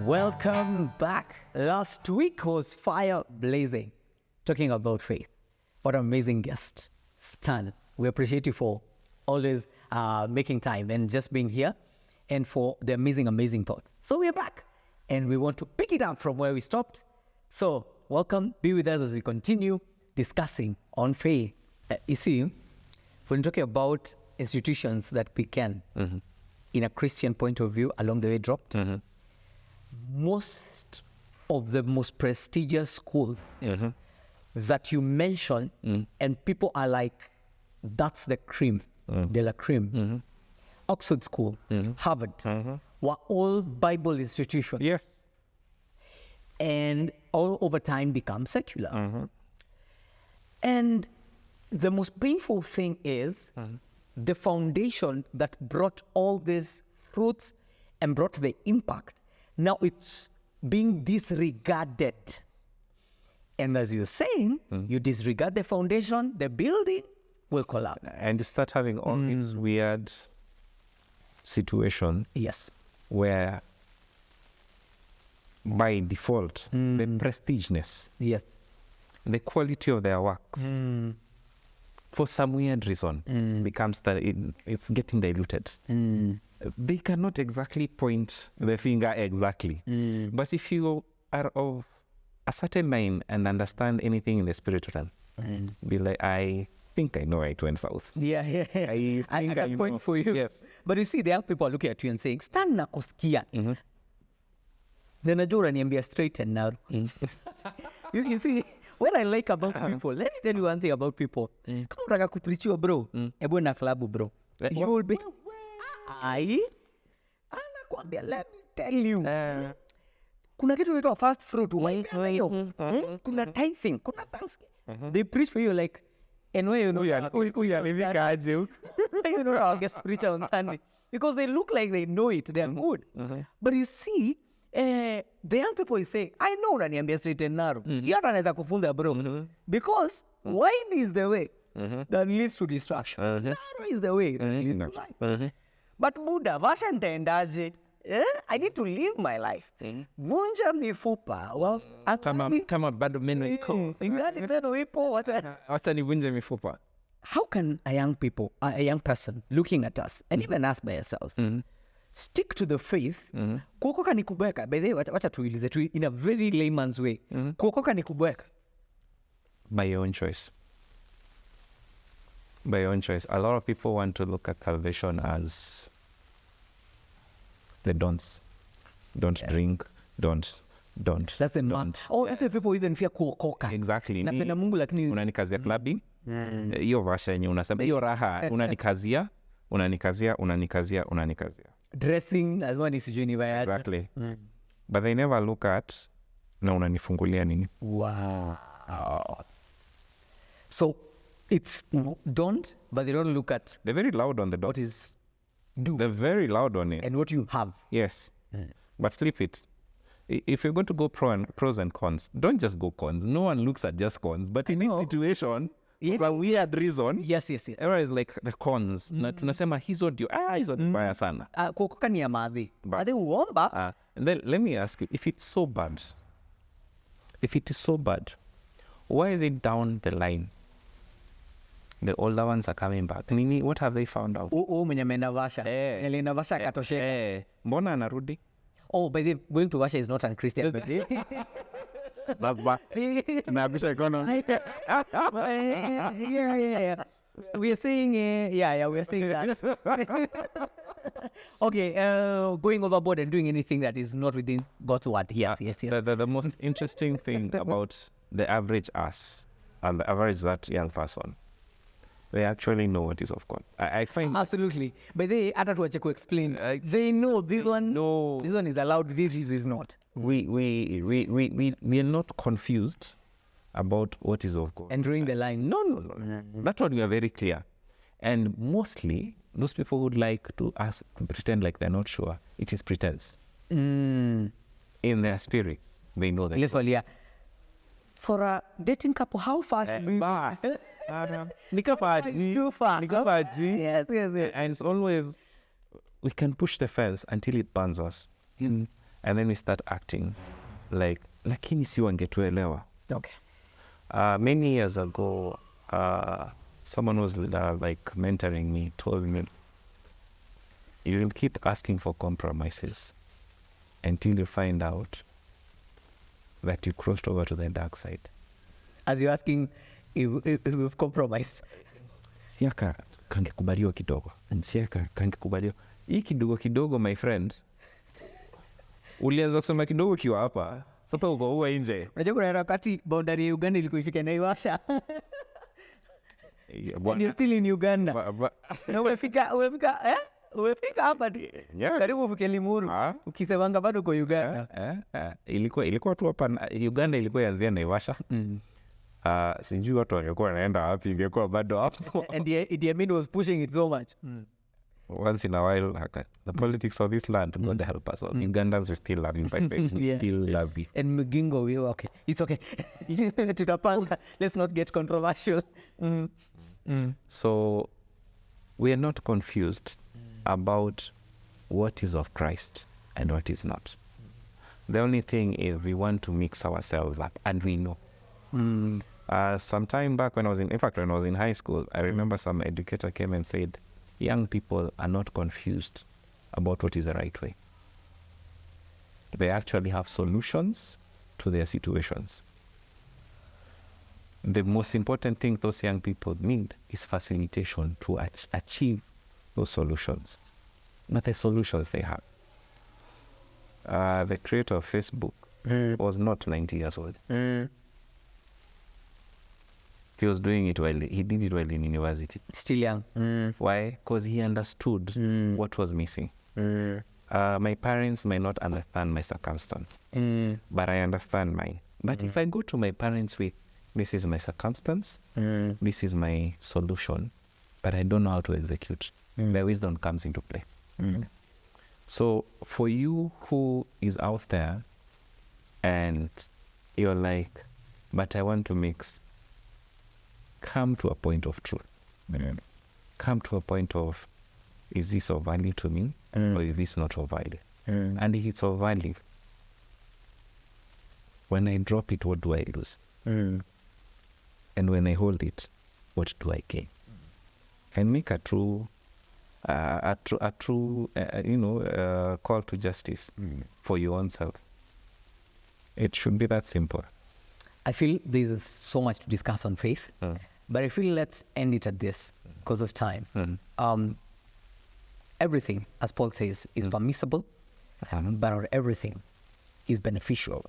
Welcome back. Last week was fire blazing, talking about faith. What an amazing guest, Stan. We appreciate you for always making time and just being here and for the amazing thoughts. So we're back and we want to pick it up from where we stopped. So welcome, be with us as we continue discussing on faith. You see, when talking about institutions that began in a Christian point of view along the way dropped, most of the most prestigious schools that you mention and people are like, that's the cream de la cream. Oxford School, Harvard, were all Bible institutions. Yes. And all over time become secular. And the most painful thing is the foundation that brought all these fruits and brought the impact. Now it's being disregarded. And as you're saying, you disregard the foundation, the building will collapse. And you start having all these weird situations Yes. where by default, the prestigeness, Yes. the quality of their work, for some weird reason, becomes that it's getting diluted. They cannot exactly point the finger exactly. But if you are of a certain mind and understand anything in the spiritual realm, be like, I think I know it went south. Yeah. I I can point for you. Yes. But you see, there are people looking at you and saying, Stan nakusikia. Then najua unaniambia straight and narrow. You see, what I like about people, let me tell you one thing about people. Kama unataka kupreachiwa bro, ebu na klabu bro. You will be, anakuambia, let me tell you. Kuna kitu inaitwa fast fruit. Kuna tithing, kuna thanksgiving. They preach for you like, and where you know how to preach on Sunday. Because they look like they know it, they are good. But you see, the young people say, I know unaniambia straight and narrow. Yata anaweza kufunza bro. Because wide is the way that leads to destruction. Narrow is the way that leads to life. But Buddha, vasha nitaendaje? I need to live my life. Vunja mifupa. Well, Kama bado meno iko. meno ipo. Wacha nivunje mifupa. How can a young person looking at us, and even us by ourselves, stick to the faith? Kuokoka ni kubweka. By the way, wacha tuulize tu in a very layman's way. Kuokoka ni kubweka. By your own choice. By your own choice. A lot of people want to look at salvation as the don'ts. Don't drink, don't. That's the mark. That's why people even fear kuokoka. Exactly. Napenda Mungu lakini Unanikazia clubbing. Hiyo vasha yenye unasema hiyo raha unanikazia. dressing as one is universal. Exactly. But they never look at na unanifungulia nini. Wow. So it's don't, but they don't look at They're very loud on the dot. what is do They're very loud on it. and what you have. Yes. But flip it. If you're going to go pros and cons, don't just go cons. No one looks at just cons. But in this situation, for a weird reason, Yes. everyone is like the cons. Na tunasema hizo mbaya sana. Kuokoka ni ya madhi. Madhi uomba. And then let me ask you, if it's so bad, why is it down the line? The older ones are coming back. Nini, what have they found out? Mwenye ameenda Vasha. Alienda Vasha akatosheka. Mbona anarudi? Oh, by the way, going to Vasha is not un-Christian. But That's bad. Naabisha economy. Yeah. We are saying, we are saying that. Okay, going overboard and doing anything that is not within God's word. Yes. The most interesting thing about the average us and the average that young person, they actually know what is of God. I find absolutely. But they hata tuache ku explain. They know this one. No, this one is allowed. This is not. We are not confused about what is of God. And drawing the line. No. That's what we are very clear. And mostly, those people would like to pretend like they're not sure. It is pretense. In their spirits, they know that. Yes, for a dating couple, how fast? Nikapaji. Too far. Nikapaji. Yes. And it's always, we can push the fence until it burns us. And then we start acting like, lakini si wangetuelewa. Okay. Many years ago, someone was like mentoring me, told me, you will keep asking for compromises until you find out that you crossed over to the dark side. As you're asking if we've compromised. Siaka kangekubaliwa kidogo. Siaka kangekubaliwa. Hii kidogo my friend. Ulianza kusema kidogo kiwa hapa. Sasa uko huwa nje. Unajua kuna wakati boundary ya Uganda ilikuwa ifika Naivasha. And you're still in Uganda. Na umefika hapa karibu ufike Limuru. Ukisemanga bado uko Uganda. Ilikuwa tu hapa Uganda, ilikuwa yanzia Naivasha. Sijui watu wangekuwa wanaenda wapi, ingekuwa bado hapo. And Idi Amin was pushing it so much. Once in a while, the politics of this land, God help us. Ugandans, we still love you, we still love you. And Mugingo, okay. It's okay. Tutapanga. Let's not get controversial. So, we are not confused about what is of Christ and what is not. The only thing is we want to mix ourselves up, and we know. Some time back when I was in high school, I remember some educator came and said, young people are not confused about what is the right way. They actually have solutions to their situations. The most important thing those young people need is facilitation to achieve those solutions, not the solutions they have. The creator of Facebook was not 90 years old. He was doing it while he did it while in university. Still young. Why? Because he understood what was missing. My parents may not understand my circumstance, but I understand mine. But if I go to my parents with, this is my circumstance, this is my solution, but I don't know how to execute, the wisdom comes into play. So for you who is out there and you're like, but I want to mix, come to a point of truth. Come to a point of, is this of value to me or is this not of value? And if it's of value, when I drop it, what do I lose? And when I hold it, what do I gain? And make a true call to justice for your own self. It should be that simple. I feel there's so much to discuss on faith, but I feel let's end it at this because of time. Everything, as Paul says, is permissible, but not everything is beneficial.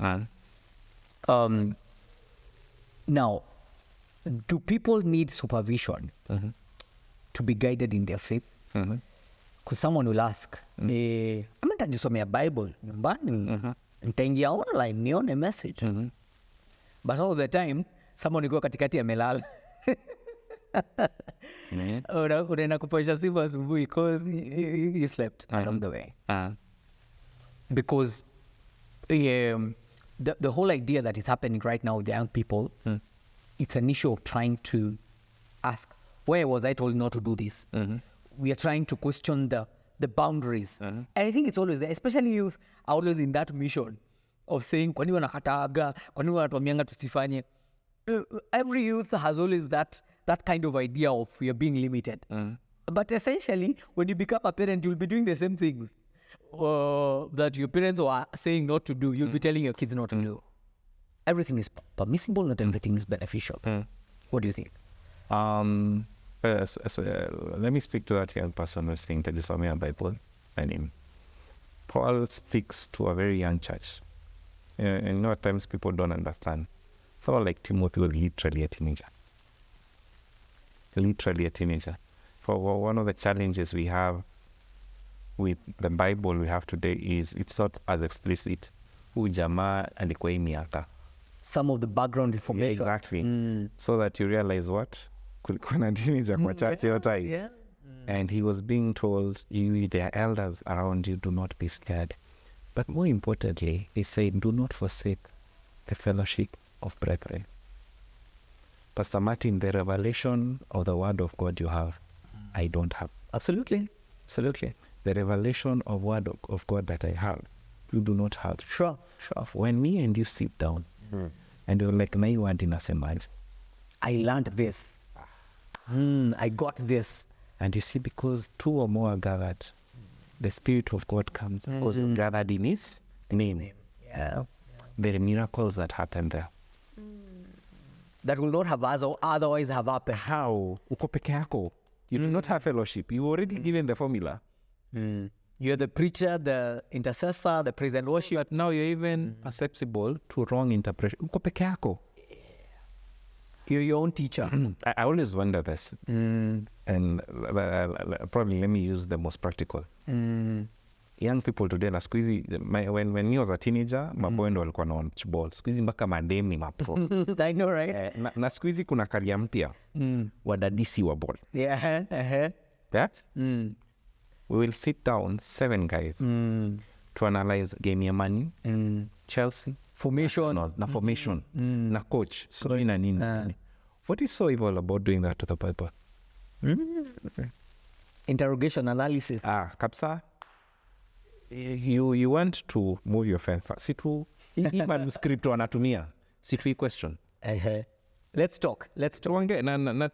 Now, do people need supervision to be guided in their faith? Because someone will ask, nitajisomea Bible nyumbani, nitaingia online nione message. But all the time, someone will go katikati amelala. Unaenda kuposha simu asubuhi because you slept along the way. Because the whole idea that is happening right now with the young people, it's an issue of trying to ask, where was I told not to do this? We are trying to question the boundaries. And I think it's always there, especially youth are always in that mission of saying, kwani wanakataga, kwani wanatuambianga tusifanye. Every youth has always that kind of idea of you're being limited. But essentially, when you become a parent, you'll be doing the same things that your parents are saying not to do. You'll be telling your kids not to do. Everything is permissible, not everything is beneficial. What do you think? Let me speak to that young person who's saying that this is Bible. Paul speaks to a very young church. And at times people don't understand. So like Timothy was literally a teenager. For one of the challenges we have with the Bible we have today is it's not as explicit. Jamaa alikuwa hii miaka. Some of the background information. Yeah, exactly. So that you realize what? Kulikuwa na teenager kwa church hiyo time. Yeah. And he was being told, there are elders around you, do not be scared. But more importantly, he said, do not forsake the fellowship of brethren. Pastor Martin, the revelation of the word of God you have, I don't have. Absolutely. The revelation of word of God that I have, you do not have. Sure. When me and you sit down and you're like, na want in a I learned this. I got this. and you see, because two or more are gathered, the Spirit of God comes because you're gathered in His name. Yeah. There are miracles that happen there. That will not have otherwise have happened. How? Uko peke yako. You do not have fellowship. You already given the formula. You're the preacher, the intercessor, the praise and worship. But now you're even susceptible to wrong interpretation. Uko peke yako. You're your own teacher. I always wonder this. And probably let me use the most practical. Young people today, na siku hizi, when me was a teenager, maboy ndo walikuwa na watch ball. Siku hizi mpaka madem ni mapro. I know, right? Na siku hizi kuna karia mpya wadadisi wa ball. Yeah. That we will sit down 7 guys to analyze game ya Man U, Chelsea, Formation. na formation, na coach, sijui na nini. What is so evil about doing that to the Bible? Interrogation analysis. Kapsa, you want to move your fence. Situ hii manuscript wanatumia. Situ hii question. Let's talk. Tuange na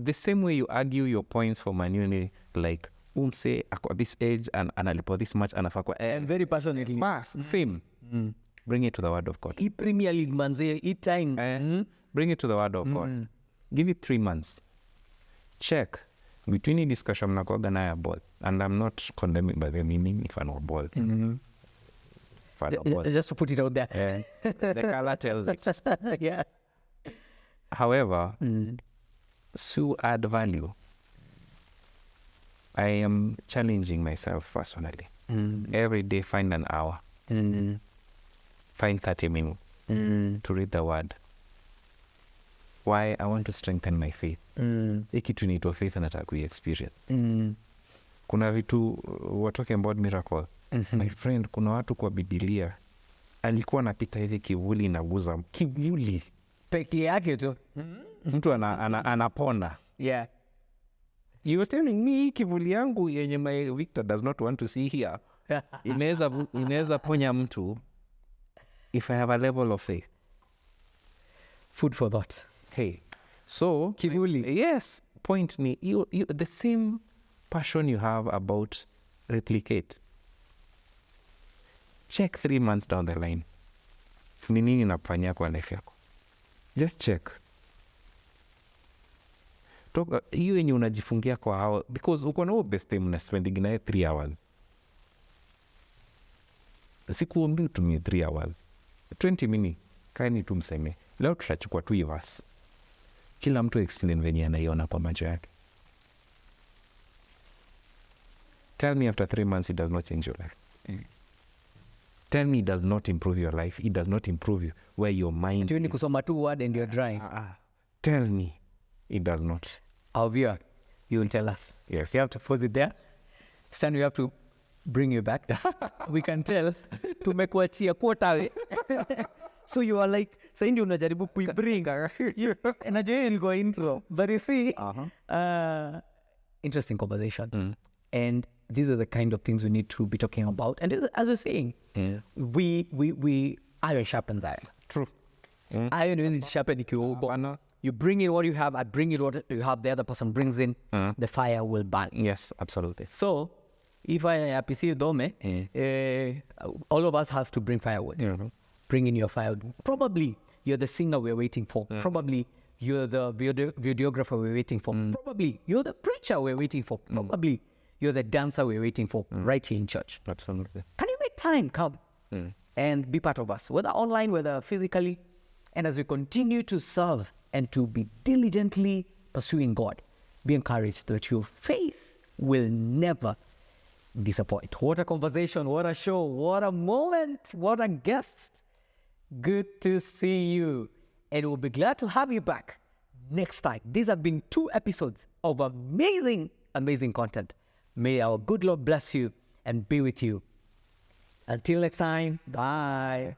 the same way you argue your points for Man U, like umse at this age and analipo this much anafaa kwa And very passionately. Fame. Bring it to the word of God. Hii Premier League manze, hii time. Bring it to the word of God. Give it 3 months. Check. Between the discussion mnakuwaga nayo ya ball, and I'm not condemning by the meaning if I know ball. Just to put it out there. The color tells it. Yeah. However, to add value, I am challenging myself personally. Every day find an hour. Find 30 minutes to read the word. Why? I want to strengthen my faith. Hii kitu inaitwa faith nataka kui-experience. Kuna vitu, we're talking about miracle. My friend, kuna watu kwa Biblia alikuwa anapita hivi kivuli inaguza kivuli Peke yake tu. mtu anapona. Yeah. You were telling me kivuli yangu yenye my Victor does not want to see here inaweza ponya mtu if I have a level of faith. Food for thought. Hey, so Kivuli. Yes, point ni you the same passion you have about replicate. Check 3 months down the line. Ni nini nafanya kwa life yako? Just check. Toka hiyo yenye unajifungia kwa hour, because uko na huo best time na spending naye 3 hours. Sikuombi utumie 3 hours. 20 minutes. Kaini tu mseme. Leo tutachukua 2 verse. Kila mtu explain venye anaiona kwa macho yake. Tell me after 3 months it does not change your life. Tell me it does not improve your life. It does not improve you where your mind You ni kusoma tu word and you're drying. Tell me it does not. Our viewer, you will tell us. Yes. You have to pause it there. Stan, we have to bring you back. We can tell. Tumekuachia quarter. So you are like, sasa ndio unajaribu kuibring. Najua hiyo ilikuwa intro. But you see, interesting conversation. And these are the kind of things we need to be talking about. And as we're saying, we iron sharpens iron. True. Iron is sharpen ikiwa huko. You bring in what you have, I bring in what you have, the other person brings in, the fire will burn. Yes, absolutely. So, if I appreciate Dome, all of us have to bring firewood. Bring in your firewood. Probably you're the singer we're waiting for. Probably you're the videographer we're waiting for. Probably you're the preacher we're waiting for. Probably you're the dancer we're waiting for right here in church. Absolutely. Can you make time come and be part of us, whether online, whether physically? And as we continue to serve and to be diligently pursuing God, be encouraged that your faith will never disappoint. What a conversation, what a show, what a moment, what a guest. Good to see you. And we'll be glad to have you back next time. These have been 2 episodes of amazing, amazing content. May our good Lord bless you and be with you. Until next time, bye.